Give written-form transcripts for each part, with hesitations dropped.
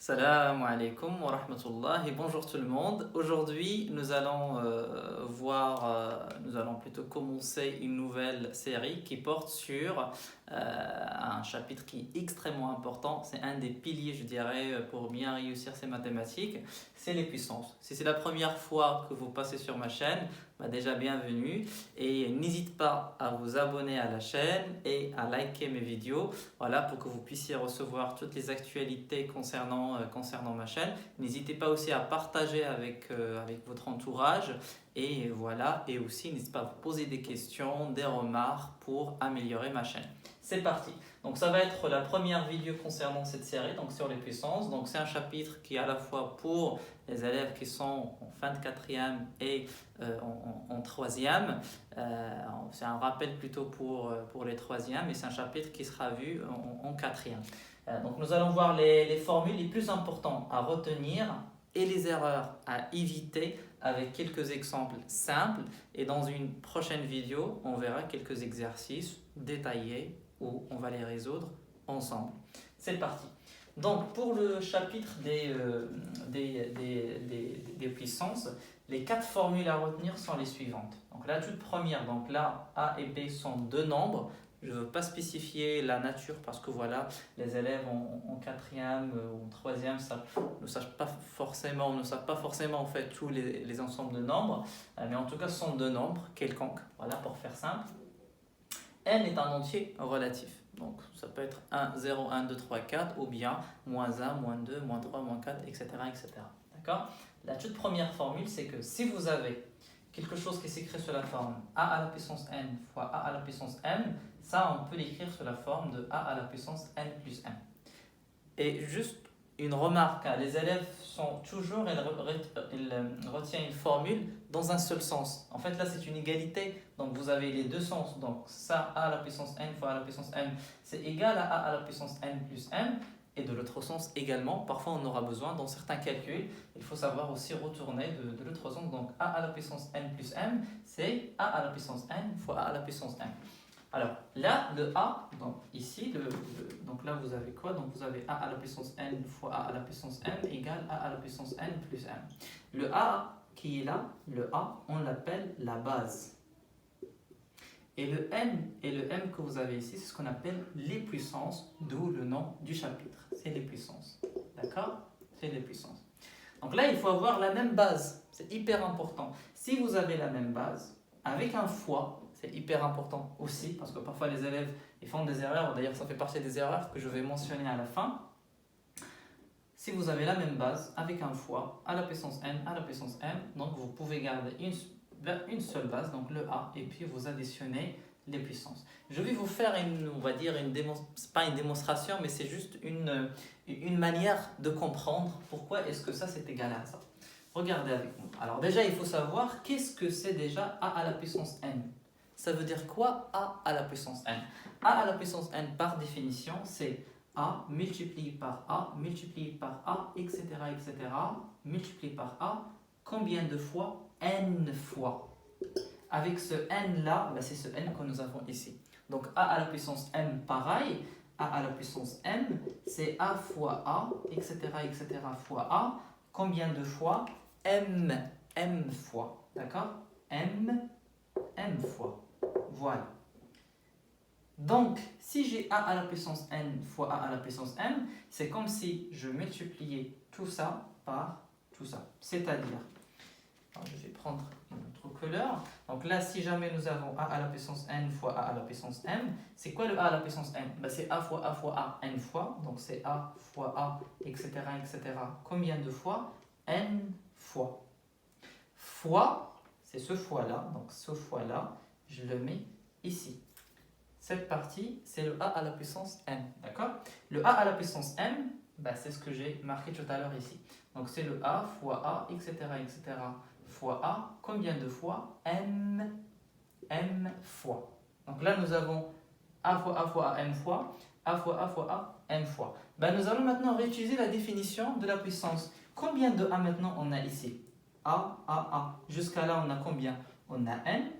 Salam alaikum wa rahmatullah et bonjour tout le monde. Aujourd'hui, nous allons nous allons plutôt commencer une nouvelle série qui porte sur un chapitre qui est extrêmement important. C'est un des piliers, je dirais, pour bien réussir ces mathématiques. C'est les puissances. Si c'est la première fois que vous passez sur ma chaîne, déjà bienvenue et n'hésite pas à vous abonner à la chaîne et à liker mes vidéos. Voilà, pour que vous puissiez recevoir toutes les actualités concernant ma chaîne. N'hésitez pas aussi à partager avec votre entourage. Et voilà, et aussi n'hésitez pas à vous poser des questions, des remarques pour améliorer ma chaîne. C'est parti. Donc ça va être la première vidéo concernant cette série, donc sur les puissances. Donc c'est un chapitre qui est à la fois pour les élèves qui sont en fin de quatrième et en troisième. C'est un rappel plutôt pour les troisièmes, et c'est un chapitre qui sera vu en quatrième. Donc nous allons voir les formules les plus importantes à retenir et les erreurs à éviter avec quelques exemples simples. Et dans une prochaine vidéo, on verra quelques exercices détaillés où on va les résoudre ensemble. C'est parti. Donc pour le chapitre des puissances, les 4 formules à retenir sont les suivantes. Donc la toute première, donc là A et B sont deux nombres. Je ne veux pas spécifier la nature parce que voilà, les élèves en quatrième ou en troisième ne savent pas forcément en fait tous les ensembles de nombres, mais en tout cas ce sont deux nombres quelconques, voilà pour faire simple. N est un entier relatif. Donc ça peut être 1, 0, 1, 2, 3, 4 ou bien moins 1, moins 2, moins 3, moins 4, etc. etc. D'accord? La toute première formule, c'est que si vous avez quelque chose qui s'écrit sous la forme a à la puissance n fois a à la puissance m, ça on peut l'écrire sous la forme de a à la puissance n plus m. Et juste une remarque, hein, les élèves sont toujours, ils retiennent une formule dans un seul sens. En fait là c'est une égalité, donc vous avez les deux sens. Donc ça a à la puissance n fois a à la puissance m, c'est égal à a à la puissance n plus m. Et de l'autre sens également, parfois on aura besoin dans certains calculs, il faut savoir aussi retourner de l'autre sens. Donc a à la puissance n plus m, c'est a à la puissance n fois a à la puissance m. Alors là, le a, donc ici, donc là vous avez quoi? Donc vous avez a à la puissance n fois a à la puissance m égale a à la puissance n plus m. Le a qui est là, le a, on l'appelle la base. Et le n et le m que vous avez ici, c'est ce qu'on appelle les puissances, d'où le nom du chapitre. C'est les puissances. D'accord? C'est les puissances. Donc là, il faut avoir la même base. C'est hyper important. Si vous avez la même base, avec un fois, c'est hyper important aussi, parce que parfois les élèves ils font des erreurs. D'ailleurs, ça fait partie des erreurs que je vais mentionner à la fin. Si vous avez la même base, avec un fois, à la puissance n, à la puissance m, donc vous pouvez garder une seule base, donc le a, et puis vous additionnez les puissances. Je vais vous faire pas une démonstration, mais c'est juste une manière de comprendre pourquoi est-ce que ça c'est égal à ça. Regardez avec moi. Alors déjà, il faut savoir qu'est-ce que c'est déjà a à la puissance n. Ça veut dire quoi a à la puissance n? A à la puissance n par définition, c'est a multiplié par a, multiplié par a, etc., etc., multiplié par a, combien de fois? N fois. Avec ce n là, c'est ce n que nous avons ici. Donc a à la puissance m pareil, a à la puissance m, c'est a fois a, etc., etc., fois a, combien de fois? M fois. D'accord? M fois. Voilà. Donc, si j'ai a à la puissance n fois a à la puissance m, c'est comme si je multipliais tout ça par tout ça. C'est-à-dire, je vais prendre une autre couleur. Donc là, si jamais nous avons a à la puissance n fois a à la puissance m, c'est quoi le a à la puissance n? C'est a fois a n fois. Donc c'est a fois a, etc., etc. Combien de fois? N fois. Fois, c'est ce fois-là. Donc ce fois-là, je le mets ici. Cette partie, c'est le a à la puissance n. D'accord? Le a à la puissance m, c'est ce que j'ai marqué tout à l'heure ici. Donc c'est le a fois a, etc., etc., fois a. Combien de fois? M fois. Donc là, nous avons a fois a, m fois, a fois a, m fois. Nous allons maintenant réutiliser la définition de la puissance. Combien de a maintenant on a ici? A. Jusqu'à là, on a combien? On a n.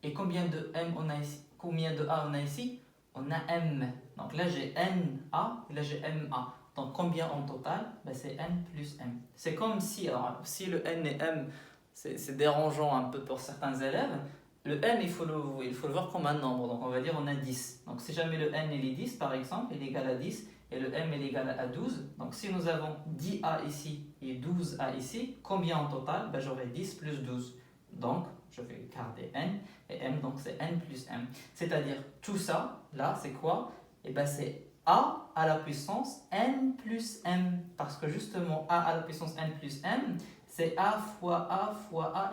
Et combien de m on a ici? Combien de a on a ici? On a m. Donc là, j'ai n a et là, j'ai m a. Donc combien en total? Ben, c'est n plus m. C'est comme si, alors, si le n et m, c'est dérangeant un peu pour certains élèves, le n, il faut le voir comme un nombre. Donc on va dire on a 10. Donc si jamais le n il est 10 par exemple, il est égal à 10, et le m est égal à 12. Donc si nous avons 10a ici et 12a ici, combien en total? Ben, j'aurai 10 plus 12. Donc je vais garder n, et m, donc c'est n plus m. C'est-à-dire tout ça, là, c'est quoi? Et ben c'est a à la puissance n plus m. Parce que justement, a à la puissance n plus m, c'est a,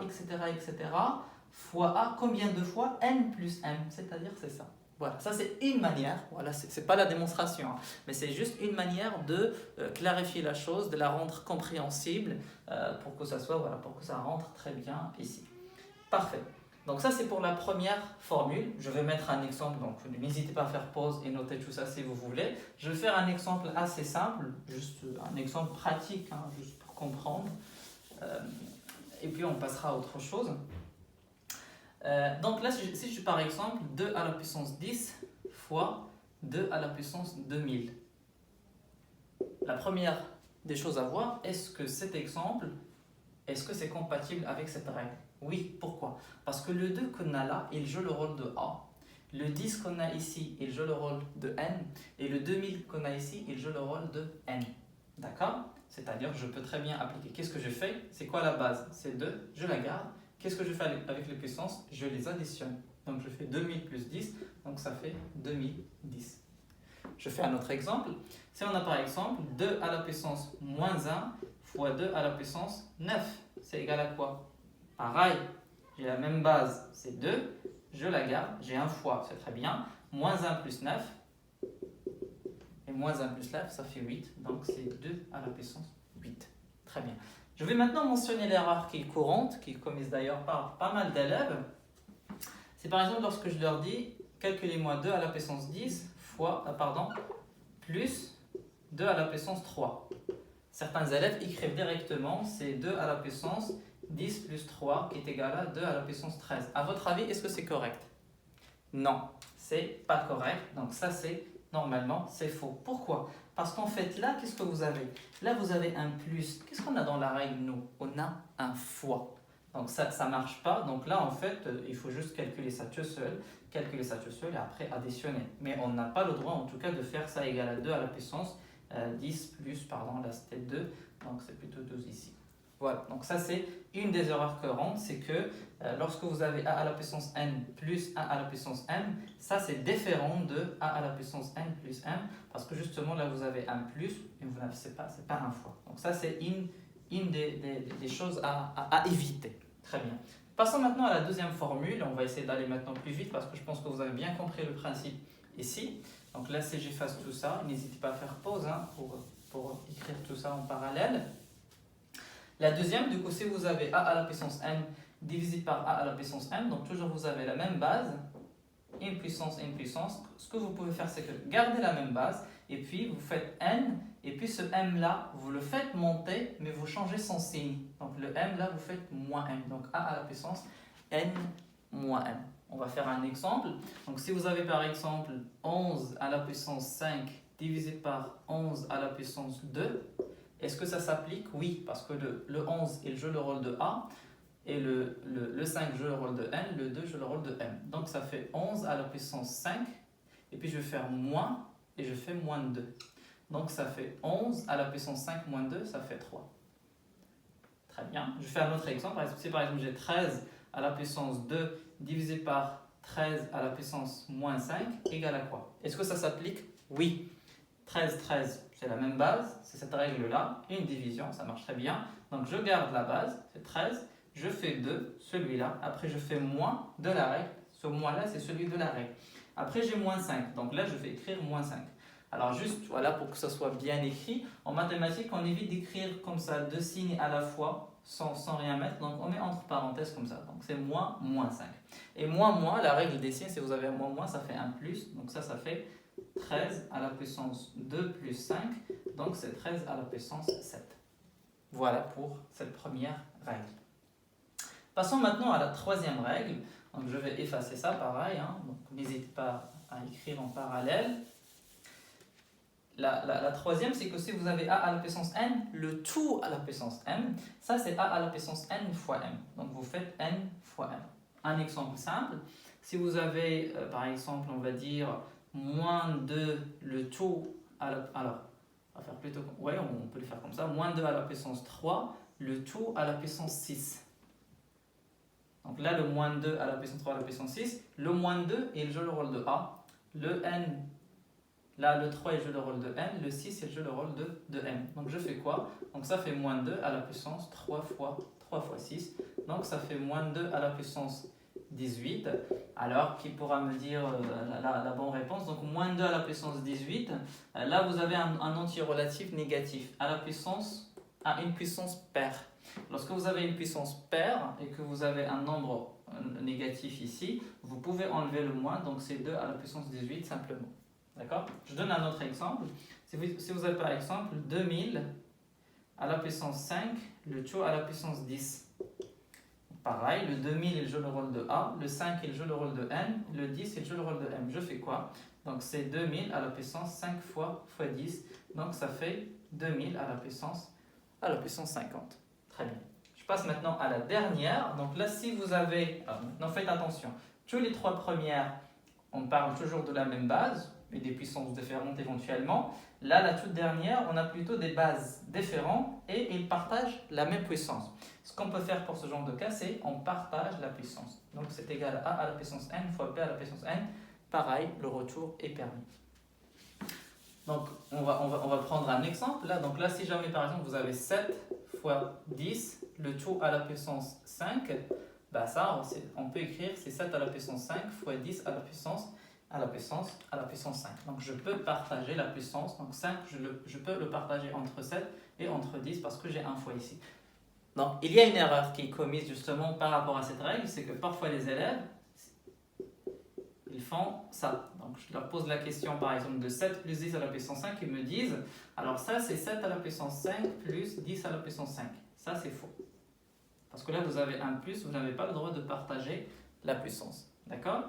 etc., etc., fois a, combien de fois? N plus m. C'est-à-dire, c'est ça. Voilà, ça c'est une manière, voilà, c'est pas la démonstration, hein, mais c'est juste une manière de clarifier la chose, de la rendre compréhensible pour que ça soit, voilà, pour que ça rentre très bien ici. Parfait. Donc ça c'est pour la première formule. Je vais mettre un exemple, donc n'hésitez pas à faire pause et noter tout ça si vous voulez. Je vais faire un exemple assez simple, juste un exemple pratique, hein, juste pour comprendre. Et puis on passera à autre chose. Donc là, si je par exemple 2 à la puissance 10 fois 2 à la puissance 2000. La première des choses à voir, est-ce que cet exemple, est-ce que c'est compatible avec cette règle? Oui, pourquoi? Parce que le 2 qu'on a là, il joue le rôle de A. Le 10 qu'on a ici, il joue le rôle de N. Et le 2000 qu'on a ici, il joue le rôle de N. D'accord? C'est-à-dire, je peux très bien appliquer. Qu'est-ce que je fais? C'est quoi la base? C'est 2, je la garde. Qu'est-ce que je fais avec les puissances? Je les additionne. Donc je fais 2000 plus 10, donc ça fait 2010. Je fais un autre exemple. Si on a par exemple 2 à la puissance moins 1 fois 2 à la puissance 9, c'est égal à quoi? Pareil, j'ai la même base, c'est 2, je la garde, j'ai un fois, c'est très bien. Moins 1 plus 9, et moins 1 plus 9, ça fait 8, donc c'est 2 à la puissance 8. Très bien. Je vais maintenant mentionner l'erreur qui est courante, qui est commise d'ailleurs par pas mal d'élèves. C'est par exemple lorsque je leur dis, calculez-moi 2 à la puissance 10 fois, plus 2 à la puissance 3. Certains élèves écrivent directement, c'est 2 à la puissance 10 plus 3 qui est égal à 2 à la puissance 13. À votre avis, est-ce que c'est correct? Non, c'est pas correct. Donc ça, c'est normalement, c'est faux. Pourquoi? Parce qu'en fait, là, qu'est-ce que vous avez? Là, vous avez un plus. Qu'est-ce qu'on a dans la règle, nous? On a un fois. Donc ça ne marche pas. Donc là, en fait, il faut juste calculer ça tout seul. Calculer ça tout seul et après additionner. Mais on n'a pas le droit, en tout cas, de faire ça égal à 2 à la puissance 10 plus, là c'était 2. Donc c'est plutôt 12 ici. Voilà, donc ça c'est une des erreurs courantes, c'est que lorsque vous avez a à la puissance n plus a à la puissance m, ça c'est différent de a à la puissance n plus m, parce que justement là vous avez un plus et vous n'avez c'est pas un fois. Donc ça c'est une des choses à éviter. Très bien. Passons maintenant à la deuxième formule, on va essayer d'aller maintenant plus vite parce que je pense que vous avez bien compris le principe ici. Donc là si j'efface tout ça, n'hésitez pas à faire pause hein, pour écrire tout ça en parallèle. La deuxième, du coup, si vous avez a à la puissance n divisé par a à la puissance m, donc toujours vous avez la même base, une puissance, ce que vous pouvez faire, c'est que garder la même base, et puis vous faites n, et puis ce m là, vous le faites monter, mais vous changez son signe. Donc le m là, vous faites moins m, donc a à la puissance n moins m. On va faire un exemple. Donc si vous avez par exemple 11 à la puissance 5 divisé par 11 à la puissance 2, est-ce que ça s'applique? Oui, parce que le 11, il joue le rôle de A, et le 5 joue le rôle de N, le 2 joue le rôle de M. Donc ça fait 11 à la puissance 5, et puis je vais faire moins, et je fais moins 2. Donc ça fait 11 à la puissance 5 moins 2, ça fait 3. Très bien. Je fais un autre exemple. Si par exemple j'ai 13 à la puissance 2 divisé par 13 à la puissance moins 5, égale à quoi? Est-ce que ça s'applique? Oui. 13, c'est la même base, c'est cette règle-là, une division, ça marche très bien. Donc je garde la base, c'est 13, je fais 2, celui-là, après je fais moins de la règle, ce moins-là c'est celui de la règle. Après j'ai moins 5, donc là je vais écrire moins 5. Alors juste, voilà, pour que ça soit bien écrit, en mathématiques on évite d'écrire comme ça deux signes à la fois, sans rien mettre, donc on met entre parenthèses comme ça, donc c'est moins 5. Et moins, la règle des signes, si vous avez un moins, ça fait un plus, donc ça fait 13 à la puissance 2 plus 5, donc c'est 13 à la puissance 7. Voilà pour cette première règle. Passons maintenant à la troisième règle. Donc je vais effacer ça pareil, hein. Donc n'hésitez pas à écrire en parallèle. La troisième, c'est que si vous avez a à la puissance n, le tout à la puissance m, ça c'est a à la puissance n fois m. Donc vous faites n fois m. Un exemple simple, si vous avez par exemple, on va dire moins 2 le tout à la... Alors, on va faire plutôt... Ouais, on peut le faire comme ça. Moins 2 à la puissance 3, le tout à la puissance 6. Donc là, le moins 2 à la puissance 3 à la puissance 6, le moins 2, il joue le rôle de a. Le n, là, le 3, il joue le rôle de n. Le 6, il joue le rôle de m. Donc je fais quoi? Donc ça fait moins 2 à la puissance 3 fois 6. Donc ça fait moins 2 à la puissance 18. Alors, qui pourra me dire la bonne réponse? Donc moins 2 à la puissance 18. Là, vous avez un anti-relatif négatif à une puissance paire. Lorsque vous avez une puissance paire et que vous avez un nombre négatif ici, vous pouvez enlever le moins, donc c'est 2 à la puissance 18 simplement. D'accord? Je donne un autre exemple. Si vous avez par exemple 2000 à la puissance 5, le tout à la puissance 10. Pareil, le 2000 il joue le rôle de A, le 5 il joue le rôle de N, le 10 il joue le rôle de M. Je fais quoi? Donc c'est 2000 à la puissance 5 fois 10, donc ça fait 2000 à la puissance 50. Très bien. Je passe maintenant à la dernière. Donc là, si vous avez... Alors maintenant, faites attention. Tous les trois premières, on parle toujours de la même base, mais des puissances différentes éventuellement. Là, la toute dernière, on a plutôt des bases différentes et ils partagent la même puissance. Ce qu'on peut faire pour ce genre de cas, c'est on partage la puissance. Donc c'est égal à A à la puissance n fois B à la puissance n. Pareil, le retour est permis. Donc on va prendre un exemple. Donc là, si jamais par exemple vous avez 7 fois 10, le tout à la puissance 5, bah ça, on peut écrire c'est 7 à la puissance 5 fois 10 à la puissance 5. Donc je peux partager la puissance. Donc 5, je peux le partager entre 7 et entre 10 parce que j'ai un fois ici. Donc il y a une erreur qui est commise justement par rapport à cette règle, c'est que parfois les élèves, ils font ça. Donc je leur pose la question par exemple de 7 plus 10 à la puissance 5, ils me disent, alors ça c'est 7 à la puissance 5 plus 10 à la puissance 5. Ça c'est faux. Parce que là vous avez un plus, vous n'avez pas le droit de partager la puissance. D'accord?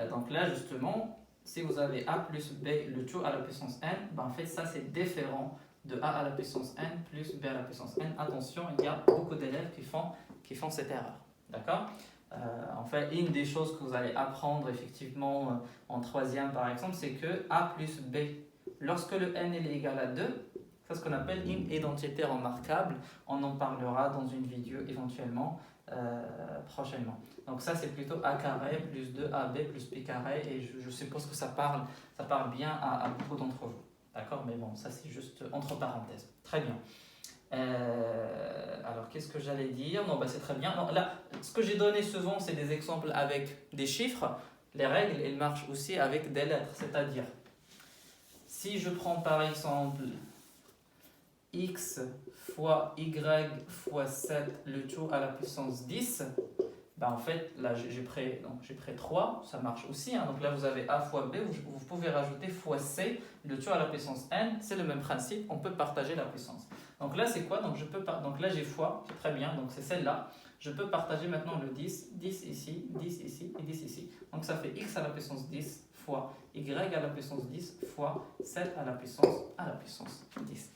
Donc là justement, si vous avez a plus b le tout à la puissance n, ben en fait ça c'est différent de a à la puissance n plus b à la puissance n. Attention, il y a beaucoup d'élèves qui font cette erreur. D'accord? En fait, une des choses que vous allez apprendre effectivement en troisième par exemple, c'est que a plus b, lorsque le n est égal à 2, c'est ce qu'on appelle une identité remarquable. On en parlera dans une vidéo éventuellement prochainement. Donc ça c'est plutôt a carré plus 2ab plus b carré et je suppose que ça parle bien à beaucoup d'entre vous. D'accord? Mais bon, ça c'est juste entre parenthèses. Très bien. Alors qu'est-ce que j'allais dire? Non, bah c'est très bien. Non, là, ce que j'ai donné souvent, c'est des exemples avec des chiffres. Les règles, elles marchent aussi avec des lettres. C'est-à-dire, si je prends par exemple x fois y fois 7, le tout à la puissance 10, bah en fait, là j'ai pris 3, ça marche aussi. Hein. Donc là, vous avez a fois b, vous pouvez rajouter fois c, le tout à la puissance n. C'est le même principe, on peut partager la puissance. Donc là, c'est quoi? Donc là, j'ai fois, c'est très bien, donc c'est celle-là. Je peux partager maintenant le 10, 10 ici, 10 ici et 10 ici. Donc ça fait x à la puissance 10 fois y à la puissance 10 fois 7 à la puissance 10.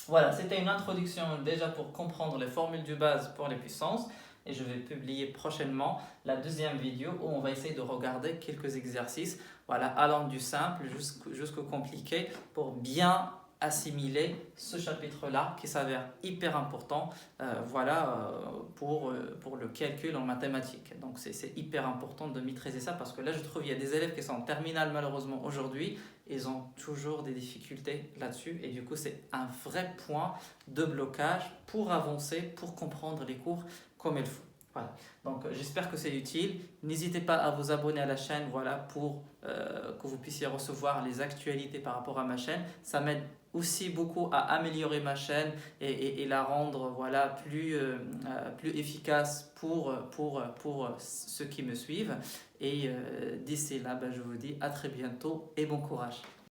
Voilà, c'était une introduction déjà pour comprendre les formules de base pour les puissances. Et je vais publier prochainement la deuxième vidéo où on va essayer de regarder quelques exercices, voilà, allant du simple jusqu'au compliqué pour bien assimiler ce chapitre-là qui s'avère hyper important pour le calcul en mathématiques. Donc c'est hyper important de maîtriser ça parce que là je trouve qu'il y a des élèves qui sont en terminale malheureusement aujourd'hui, ils ont toujours des difficultés là-dessus et du coup c'est un vrai point de blocage pour avancer, pour comprendre les cours comme il faut. Voilà. Donc j'espère que c'est utile. N'hésitez pas à vous abonner à la chaîne pour que vous puissiez recevoir les actualités par rapport à ma chaîne. Ça m'aide aussi beaucoup à améliorer ma chaîne et la rendre plus efficace pour ceux qui me suivent. Et d'ici là, je vous dis à très bientôt et bon courage.